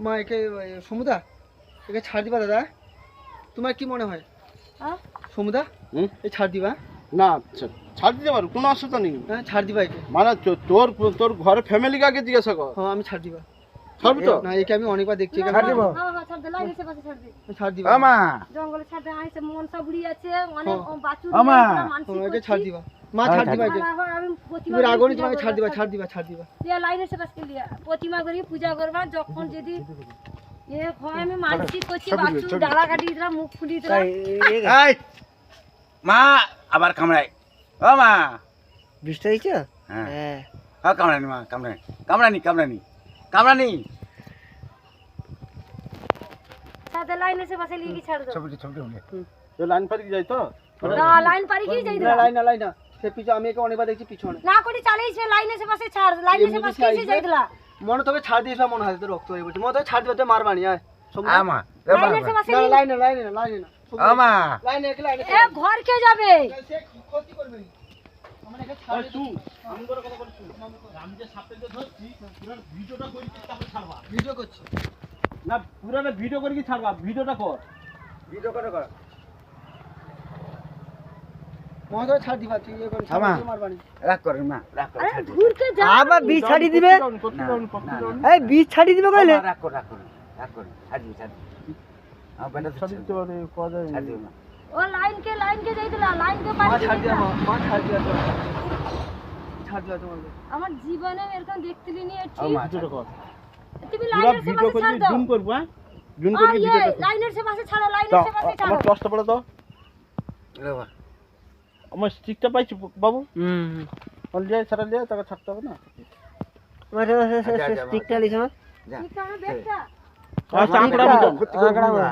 মা একে সমুদা একে ছাড় দিবা দাদা, তোমার কি মনে হয়? সমুদা এই ছাড় দিবা? না ছাড় দিতে পারো, কোনো অসুবিধা নেই। হ্যাঁ ছাড় দিবা একে, মানে তোর তোর ঘরে ফ্যামিলিকে আগে জিজ্ঞাসা কর। হ্যাঁ আমি ছাড় দিবা। ছাড়বি তো? না একে আমি অনেকবার দেখছি। ছাড় দিব। হ্যাঁ হ্যাঁ ছাড় দে, লাইন এসে পাশে ছাড় দে। ছাড় দিবা আমা জঙ্গলে ছাড় দে, আইছে মনসা বুড়ি আছে, অনেক বাছুর আমা একে ছাড় দিবা। মা ছাড় দিবা একে, আমি প্রতিমা তুমি রাগনি, তোমাকে ছাড় দিবা, ছাড় দিবা, ছাড় দিবা। ये लाइन से बस के लिए प्रतिमा करी पूजा करवा যখন যদি এ হয় আমি মানসিক করছি বাছুর ডালা কাটি দিলাম মুখ ফুলি দিলাম। এই মা আবার কামড়ায়। ও মা বৃষ্টি হইছে? হ্যাঁ হ্যাঁ হ্যাঁ কামড়ানি মা, কামড়ানি কামড়ানি কামড়ানি কামড়ানি। সাথে লাইন এসে বসে লিখি ছাড় দাও। ছবিটি ছবিটি হলে তো লাইন পারি যাই তো? না লাইন পারি কি যাই না দিলাম লাইন না, লাইন না, সে পিছু আমি একে অনেকবার দেখছি পিছনে। না করি চালাইছে লাইন এসে বসে ছাড়, লাইন এসে বসে কি যাই দিলা মনে তোকে ছাড় দিয়েছিলাম, মনে হয় তো রক্ত হয়ে বলছে, মনে তোকে ছাড় দিবা, তুই মারবানি। আয় সমুদা। আমা লাইন এসে বসে না লাইন না, লাইন না, লাইন না, আমা লাইন একে, লাইন এ ঘর কে যাবে? সে ক্ষতি করবে না। আমরা একে ছাড় দিই। তুই আমি করে কথা বলছি, আমি যে সাপটা ধরছি পুরো ভিডিওটা করি, তারপর ছাড়বা। ভিডিও করছি না পুরোটা ভিডিও করে কি ছাড়বা? ভিডিওটা কর। ভিডিও করে কর। মনে তোকে ছাড় দিবা, তুই ইয়ে করে ছাড় আমা। দিই, মারবানি। রাগ করেন মা, রাগ করে আরে ছাড় দিন। ঘুর কে যা আবার বীজ ছাড়ি দিবে। এই বীজ ছাড়ি দিবে কইলে? আমা, রাগ কর রাগ কর রাগ কর, ছাড় দিন ছাড় দিন। আমার বেটা তো ছাড় দিন, ছাড় দিন মা। ও লাইন কে যাই দিলা, লাইন কে মা পারি ছাড় দিয়া, মা ছাড় দিয়া, তো ছাড় দিয়া তোমাকে। আমার জীবনে এরকম দেখতেলি নি ও ঠিক মা ভিডিওটা কর। তুমি পুরো লাইনের সে ভিডিও পাশে করে ছাড় দাও। জুম করব, হ্যাঁ জুম আর করে ये ভিডিওটা কর। লাইনের সে পাশে ছাড়ো, লাইনের দাও, সে পাশে ছাড়ো। আমার টসটা পড়ে দাও। এ বাবা আমার স্টিকটা পাইছি বাবু, হুম অলরেডি ছাড়া দিয়ে তাকে ছাড়তে হবে না। মাঝে মাঝে স্টিকটা লিছ না। যা ঠিক আছে দেখটা আচ্ছা আঁকড়া ঠিক দিতাম। আছে। ক্ষতি করব না,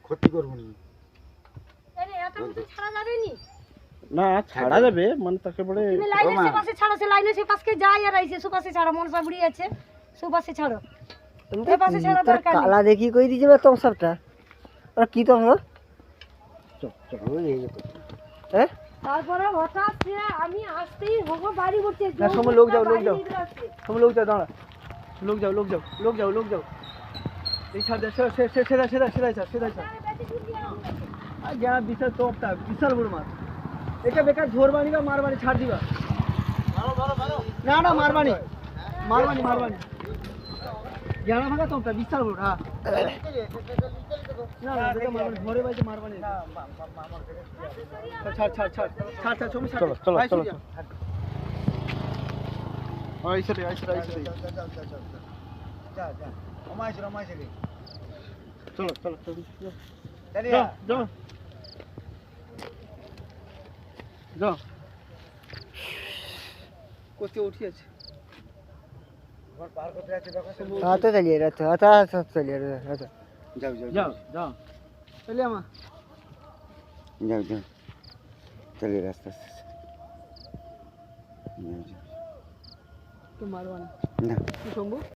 ক্ষতি করব না। আরে এত কিছু ছাড়া যাবে নি। না ছাড়া যাবে, মানে তাকে বলে তুমি লাইনের ওমা। সে পাশে ছাড়ো, সে লাইনের সে পাশে যায় আর আইছে সুপাশে ছাড়ো, মনসা বুড়ি আছে সুপাশে ছাড়ো। এই পাশে ছাড়া দরকার নেই। কালা দেখি কই দিছে বা তোম সবটা। আর কি তোম হ্যাঁ? ওই এই তো। হ্যাঁ? তারপরে হঠাৎ সে আমি আসতেই হবো বাড়ি করতে না, সময় লোক যাও, লোক যাও। तुम लोग जाओ, दाঁড়া। लोग जाओ, लोग जाओ, लोग जाओ, लोग जाओ। এই ছাড় দে, সেদা ছাড়। আর যা বিশাল তোপটা, বিশাল বড় মাছ। এটা বেকার ধরবানি বা মারবানি, ছাড় দিবা। না না মারবানি। জানা ভাঙা তোপটা বিশাল বড়। হ্যাঁ না না বেটা মারবানি, ধরে বাইতে মারবানি। ছাড় সময় ছাড়। চলো, আয় চলো, সুরিয়া। আইসে রে। যা যা আমাইছে রে। চলো চলে যাও। কোথা উঠি আছে? ঘর পার করতে আছে দেখো। तो चलिए अच्छा चलिए अच्छा যাও चलिए अम्मा যাও চলে রাস্তা तो मारवाना না तू शंभू